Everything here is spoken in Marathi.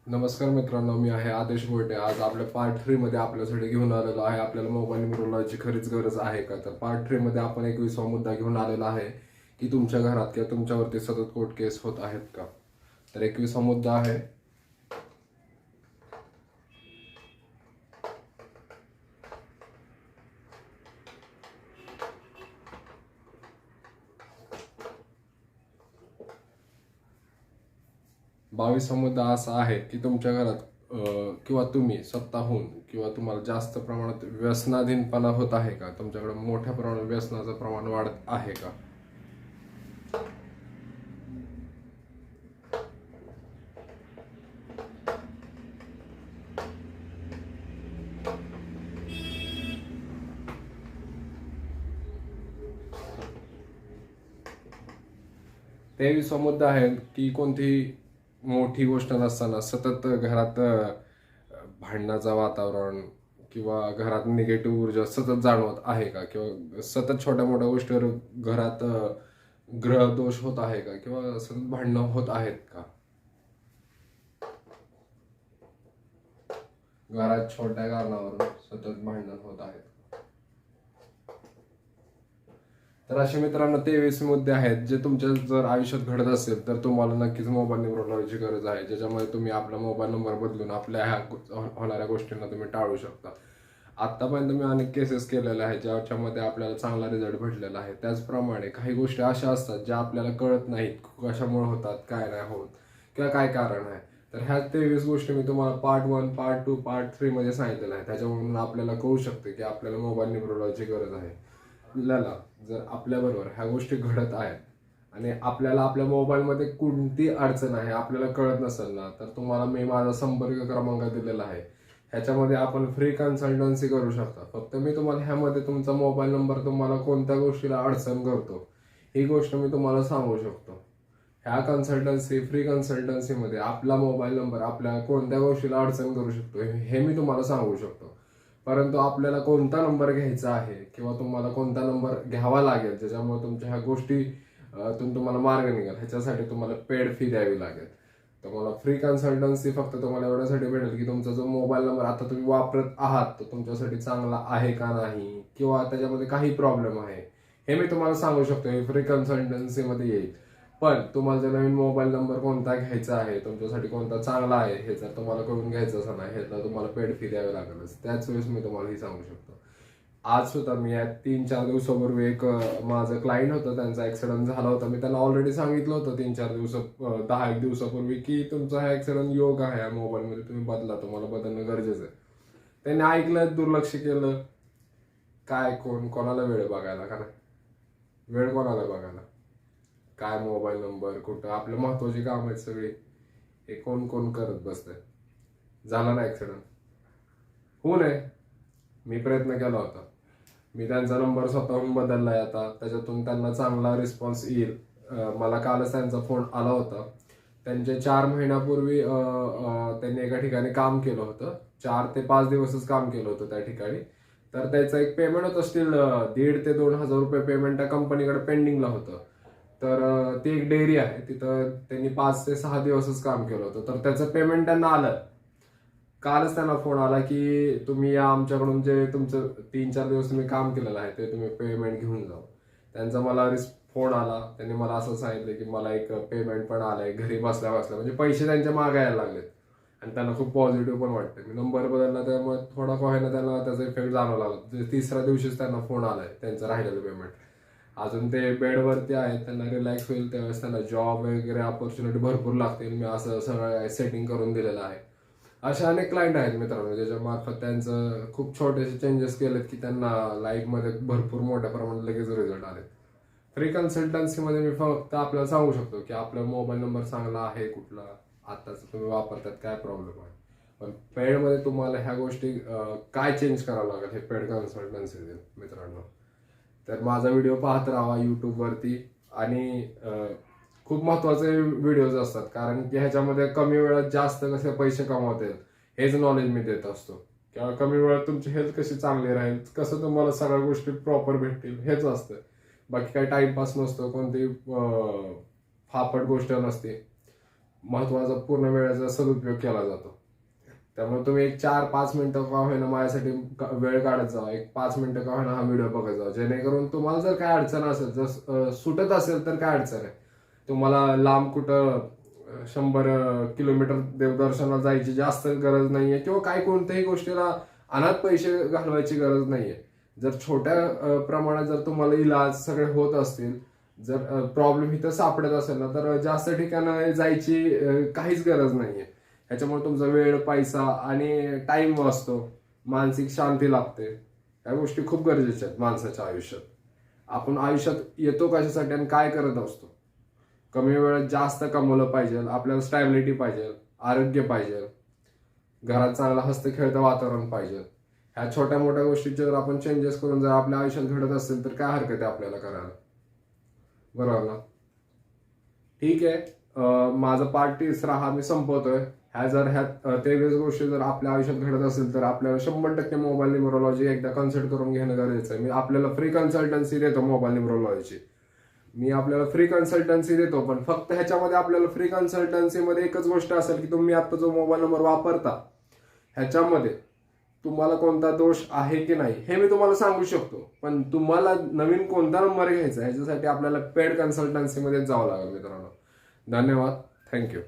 नमस्कार मित्रांनो, मी आहे आदेश गोटे. आज आपल्या पार्ट 3 मध्ये आपल्यासाठी घेऊन आलेलो आहे. आपल्याला मोबाईल न्यूमरोलॉजीची खरीच गरज आहे का? तर पार्ट 3 मध्ये आपण 21वा मुद्दा घेऊन आलेला आहे की तुमच्या घरात किंवा तुमच्यावरती सतत कोर्ट केस होत आहेत का? तर 21वा मुद्दा आहे, बावीसवा मुद्दा असा आहे की तुमच्या घरात किंवा तुम्ही स्वतःहून किंवा तुम्हाला जास्त प्रमाणात व्यसनाधीनपणा होत आहे का? तुमच्याकडे मोठ्या प्रमाणात व्यसनाचं प्रमाण वाढत आहे का? 23वा मुद्दा आहे की कोणतीही मोठी गोष्ट नसताना सतत घरात भांडणाचं वातावरण किंवा घरात निगेटिव्ह ऊर्जा सतत जाणवत आहे का? किंवा सतत छोट्या मोठ्या गोष्टीवर घरात ग्रह दोष होत आहे का? किंवा सतत भांडणं होत आहेत का? घरात छोट्या कारणावर सतत भांडण होत आहेत. तर असे मित्रांनो 23 मुद्दे आहेत जे तुमच्या जर आयुष्यात घडत असेल तर तुम्हाला नक्कीच मोबाईल न्यूमरोलॉजीची गरज आहे, ज्याच्यामुळे तुम्ही आपला मोबाईल नंबर बदलून आपल्या ह्या होणाऱ्या गोष्टींना तुम्ही टाळू शकता. आतापर्यंत मी अनेक केसेस केलेल्या आहेत ज्याच्यामध्ये आपल्याला चांगला रिझल्ट भेटलेला आहे. त्याचप्रमाणे काही गोष्टी अशा असतात ज्या आपल्याला कळत नाहीत कशामुळे होतात, काय नाही होत किंवा काय कारण आहे. तर ह्या 23 गोष्टी मी तुम्हाला पार्ट 1, पार्ट 2, पार्ट 3 मध्ये सांगितलेलं आहे. त्याच्यावरून आपल्याला कळू शकते की आपल्याला मोबाईल न्यूमरोलॉजीची गरज आहे. आपल्याला जर आपल्याबरोबर ह्या गोष्टी घडत आहेत आणि आपल्याला आपल्या मोबाईलमध्ये कोणती अडचण आहे आपल्याला कळत नसेल ना, तर तुम्हाला मी माझा संपर्क क्रमांक दिलेला आहे. ह्याच्यामध्ये आपण फ्री कन्सल्टन्सी करू शकता. फक्त मी तुम्हाला ह्यामध्ये तुमचा मोबाईल नंबर तुम्हाला कोणत्या गोष्टीला अडचण करतो ही गोष्ट मी तुम्हाला सांगू शकतो. ह्या फ्री कन्सल्टन्सीमध्ये आपला मोबाईल नंबर आपल्या कोणत्या गोष्टीला अडचण करू शकतो हे मी तुम्हाला सांगू शकतो. परंतु आपल्याला कोणता नंबर घ्यायचा आहे किंवा तुम्हाला कोणता नंबर घ्यावा लागेल ज्याच्यामुळे तुमच्या ह्या गोष्टी तुम्हाला मार्ग निघेल ह्याच्यासाठी तुम्हाला पेड फी द्यावी लागेल. तुम्हाला फ्री कन्सल्टन्सी फक्त तुम्हाला एवढ्यासाठी भेटेल की तुमचा जो मोबाईल नंबर आता तुम्ही वापरत आहात तो तुमच्यासाठी चांगला आहे का नाही किंवा त्याच्यामध्ये काही प्रॉब्लेम आहे हे मी तुम्हाला सांगू शकतो. हे फ्री कन्सल्टन्सीमध्ये येईल. पण तुम्हाला जर नवीन मोबाईल नंबर कोणता घ्यायचा आहे, तुमच्यासाठी कोणता चांगला आहे हे जर तुम्हाला करून घ्यायचं असं नाही, ह्याला तुम्हाला पेड फी द्यावी लागेलच. त्याच वेळेस मी तुम्हाला ही सांगू शकतो. आज सुद्धा मी या 3-4 दिवसापूर्वी एक माझं क्लायंट होतं, त्यांचा ऍक्सिडेंट झाला होता. मी त्यांना ऑलरेडी सांगितलं होतं 3-4 दिवस 10-1 दिवसापूर्वी की तुमचा हा ऍक्सिडेंट योग आहे, मोबाईलमध्ये तुम्ही बदला, तुम्हाला बदलणं गरजेचं आहे. त्यांनी ऐकलं, दुर्लक्ष केलं. काय कोणाला वेळ बघायला, का वेळ कोणाला बघायला, काय मोबाईल नंबर कुठं, आपल्या महत्वाची काम आहेत सगळी, हे कोण कोण करत बसतंय. झाला ना ऍक्सिडेंट, होऊ नये. मी प्रयत्न केला होता, मी त्यांचा नंबर स्वतःहून बदललाय. आता त्याच्यातून त्यांना चांगला रिस्पॉन्स येईल. मला कालच त्यांचा फोन आला होता. त्यांचे 4 महिन्यापूर्वी त्यांनी एका ठिकाणी काम केलं होतं. 4 ते 5 दिवसच काम केलं होतं त्या ठिकाणी. तर त्याचं एक पेमेंट होतं, स्टील 1,500 ते 2,000 रुपये पेमेंट त्या कंपनीकडे पेंडिंगला होतं. तर ती एक डेअरी आहे, तिथं त्यांनी 5 ते 6 दिवसच काम केलं होतं. तर त्याचं पेमेंट त्यांना आलं. कालच त्यांना फोन आला की तुम्ही या आमच्याकडून जे तुमचं 3-4 दिवस तुम्ही काम केलेलं आहे ते तुम्ही पेमेंट घेऊन जा. त्यांचा मला फोन आला. त्यांनी मला असं सांगितलं की मला एक पेमेंट पण आलंय घरी बसल्या बसल्या, म्हणजे पैसे त्यांच्या मागे यायला लागलेत आणि त्यांना खूप पॉझिटिव्ह पण वाटतं. मी नंबर बदलला त्यामुळे थोडा का होईना त्यांना त्याचा इफेक्ट जाणवला लागला. 3ऱ्या दिवशीच त्यांना फोन आलाय त्यांचं राहिलेलं पेमेंट. अजून ते बेडवरती आहेत, त्यांना रिलॅक्स होईल त्यावेळेस त्यांना जॉब वगैरे ऑपॉर्च्युनिटी भरपूर लागतील. मी असं सगळं सेटिंग करून दिलेलं आहे. अशा अनेक क्लायंट आहेत मित्रांनो ज्याच्या मार्फत त्यांचं खूप छोटेसे चेंजेस केलेत की त्यांना लाईफमध्ये भरपूर मोठ्या प्रमाणात लगेच रिझल्ट आले. फ्री कन्सल्टन्सीमध्ये मी फक्त आपल्याला सांगू शकतो की आपला मोबाईल नंबर चांगला आहे कुठला, आताच तुम्ही वापरतात, काय प्रॉब्लेम आहे. पण पेडमध्ये तुम्हाला ह्या गोष्टी काय चेंज करावं लागेल हे पेड कन्सल्टन्सी मित्रांनो. तर माझा व्हिडिओ पाहत राहा यूट्यूबवरती. आणि खूप महत्वाचे व्हिडिओज असतात कारण की ह्याच्यामध्ये कमी वेळात जास्त कसे पैसे कमावता येईल हेच नॉलेज मी देत असतो. किंवा कमी वेळात तुमची हेल्थ कशी चांगली राहील, कसं तुम्हाला सगळ्या गोष्टी प्रॉपर भेटतील हेच असतं. बाकी काही टाइमपास नसतो, कोणती फापट गोष्ट नसते. महत्वाचा पूर्ण वेळेचा सदुपयोग केला जातो. त्यामुळे तुम्ही एक 4-5 मिनिटं का होईना माझ्यासाठी वेळ काढत जावा, एक 5 मिनिटं का होईना हा व्हिडिओ बघत जावा, जेणेकरून तुम्हाला जर काय अडचण असेल, जर सुटत असेल तर काय अडचण आहे, तुम्हाला लांब कुठं 100 किलोमीटर देवदर्शनाला जायची जास्त गरज नाहीये, किंवा काही कोणत्याही गोष्टीला अनाथ पैसे घालवायची गरज नाहीये. जर छोट्या प्रमाणात जर तुम्हाला इलाज सगळे होत असतील, जर प्रॉब्लेम इथं सापडत असेल ना, तर जास्त ठिकाणी जायची काहीच गरज नाहीये. ह्याच्यामुळे तुमचा वेळ, पैसा आणि टाइम वाचतो, मानसिक शांती लाभते. या गोष्टी खूप गरजेच्या आहेत माणसाच्या आयुष्यात. आपण आयुष्यात येतो कशासाठी आणि काय करत असतो? कमी वेळात जास्त कमवलं पाहिजे, आपल्याला स्टॅबिलिटी पाहिजे, आरोग्य पाहिजे, घरात चांगलं हसतं-खेळतं वातावरण पाहिजे. ह्या छोट्या मोठ्या गोष्टीचे जर आपण चेंजेस करून जर आपल्या आयुष्यात घडत असेल तर काय हरकत आहे आपल्याला करायला, बरोबर ना? ठीक आहे, माझा पार्ट 3 हा मी संपवतोय. ह्या 23 गोष्टी जर आपल्या आयुष्यात घडत असेल तर आपल्याला 100% मोबाईल न्यूमरोलॉजी एकदा कन्सल्ट करून घेणं गरजेचं आहे. मी आपल्याला फ्री कन्सल्टन्सी देतो मोबाईल न्यूमरोलॉजीची. मी आपल्याला फ्री कन्सल्टन्सी देतो, पण फक्त ह्याच्यामध्ये आपल्याला फ्री कन्सल्टन्सीमध्ये एकच गोष्ट असेल की तुम्ही आता जो मोबाईल नंबर वापरता ह्याच्यामध्ये तुम्हाला कोणता दोष आहे की नाही हे मी तुम्हाला सांगू शकतो, पण तुम्हाला नवीन कोणता नंबर घ्यायचा ह्याच्यासाठी आपल्याला पेड कन्सल्टन्सीमध्ये जावं लागेल मित्रांनो. धन्यवाद, थँक्यू.